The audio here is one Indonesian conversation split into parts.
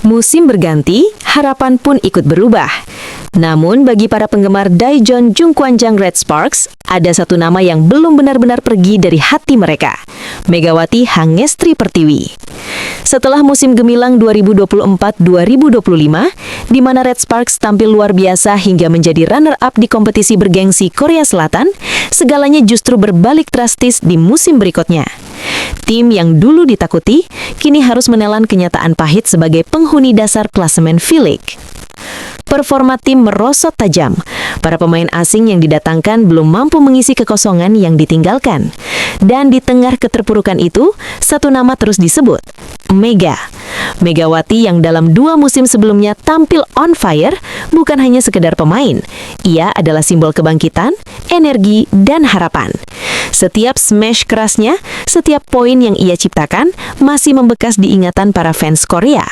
Musim berganti, harapan pun ikut berubah. Namun bagi para penggemar Daejeon Jungkwanjang Red Sparks, ada satu nama yang belum benar-benar pergi dari hati mereka, Megawati Hangestri Pertiwi. Setelah musim gemilang 2024-2025, di mana Red Sparks tampil luar biasa hingga menjadi runner-up di kompetisi bergengsi Korea Selatan, segalanya justru berbalik drastis di musim berikutnya. Tim yang dulu ditakuti, kini harus menelan kenyataan pahit sebagai penghuni dasar klasemen V-League. Performa tim merosot tajam. Para pemain asing yang didatangkan belum mampu mengisi kekosongan yang ditinggalkan. Dan di tengah keterpurukan itu, satu nama terus disebut, Megawati yang dalam 2 musim sebelumnya tampil on fire, bukan hanya sekedar pemain. Ia adalah simbol kebangkitan, energi, dan harapan. Setiap smash kerasnya, setiap poin yang ia ciptakan masih membekas di ingatan para fans Korea.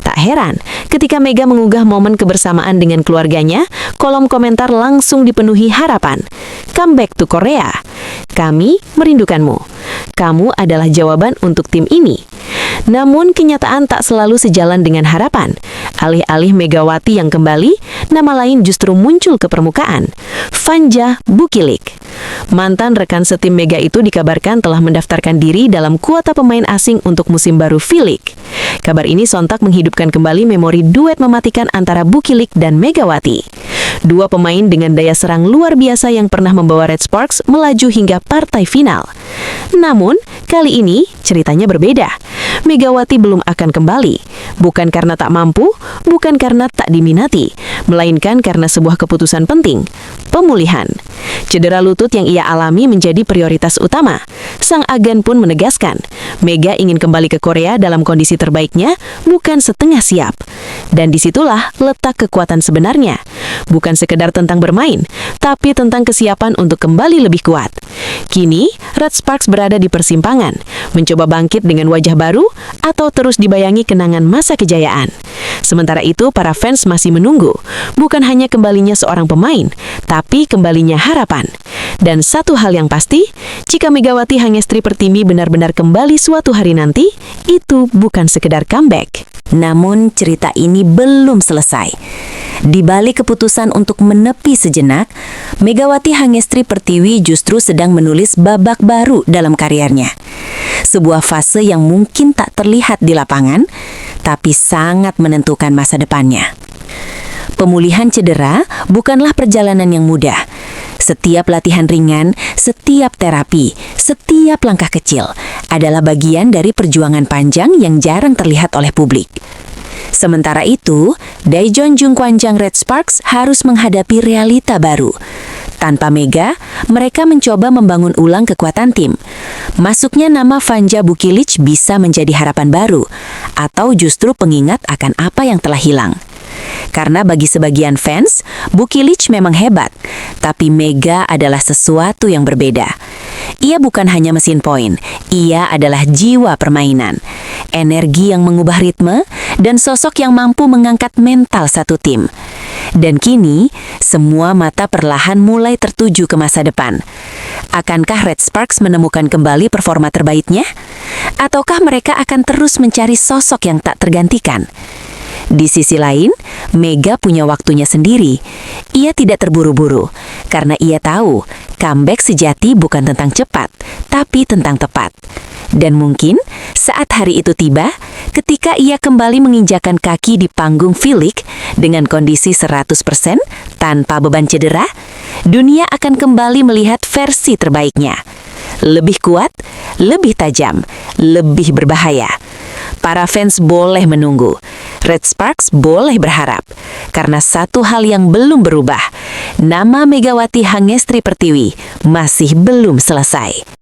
Tak heran, ketika Mega mengunggah momen kebersamaan dengan keluarganya, kolom komentar langsung dipenuhi harapan. Come back to Korea. Kami merindukanmu. Kamu adalah jawaban untuk tim ini. Namun kenyataan tak selalu sejalan dengan harapan. Alih-alih Megawati yang kembali, nama lain justru muncul ke permukaan. Fanja Bukilik. Mantan rekan setim Mega itu dikabarkan telah mendaftarkan diri dalam kuota pemain asing untuk musim baru V-League. Kabar ini sontak menghidupkan kembali memori duet mematikan antara Bukilik dan Megawati. 2 pemain dengan daya serang luar biasa yang pernah membawa Red Sparks melaju hingga partai final. Namun, kali ini ceritanya berbeda. Megawati belum akan kembali. Bukan karena tak mampu, bukan karena tak diminati, melainkan karena sebuah keputusan penting, pemulihan. Cedera lutut yang ia alami menjadi prioritas utama. Sang agen pun menegaskan, Mega ingin kembali ke Korea dalam kondisi terbaiknya, bukan setengah siap. Dan disitulah letak kekuatan sebenarnya. Bukan sekedar tentang bermain, tapi tentang kesiapan untuk kembali lebih kuat. Kini, Red Sparks berada di persimpangan, mencoba bangkit dengan wajah baru atau terus dibayangi kenangan masa kejayaan. Sementara itu, para fans masih menunggu, bukan hanya kembalinya seorang pemain, tapi kembalinya harapan. Dan satu hal yang pasti, jika Megawati Hangestri Pertiwi benar-benar kembali suatu hari nanti, itu bukan sekedar comeback. Namun cerita ini belum selesai. Di balik keputusan untuk menepi sejenak, Megawati Hangestri Pertiwi justru sedang menulis babak baru dalam karirnya. Sebuah fase yang mungkin tak terlihat di lapangan, tapi sangat menentukan masa depannya. Pemulihan cedera bukanlah perjalanan yang mudah. Setiap latihan ringan, setiap terapi, setiap langkah kecil adalah bagian dari perjuangan panjang yang jarang terlihat oleh publik. Sementara itu, Daejeon Jungkwanjang Red Sparks harus menghadapi realita baru. Tanpa Mega, mereka mencoba membangun ulang kekuatan tim. Masuknya nama Fanja Bukilik bisa menjadi harapan baru, atau justru pengingat akan apa yang telah hilang. Karena bagi sebagian fans, Bukilik memang hebat, tapi Mega adalah sesuatu yang berbeda. Ia bukan hanya mesin poin, ia adalah jiwa permainan, energi yang mengubah ritme, dan sosok yang mampu mengangkat mental satu tim. Dan kini, semua mata perlahan mulai tertuju ke masa depan. Akankah Red Sparks menemukan kembali performa terbaiknya? Ataukah mereka akan terus mencari sosok yang tak tergantikan? Di sisi lain, Mega punya waktunya sendiri. Ia tidak terburu-buru, karena ia tahu comeback sejati bukan tentang cepat, tapi tentang tepat. Dan mungkin saat hari itu tiba, ketika ia kembali menginjakan kaki di panggung V-League dengan kondisi 100% tanpa beban cedera, dunia akan kembali melihat versi terbaiknya. Lebih kuat, lebih tajam, lebih berbahaya. Para fans boleh menunggu, Red Sparks boleh berharap, karena satu hal yang belum berubah, nama Megawati Hangestri Pertiwi masih belum selesai.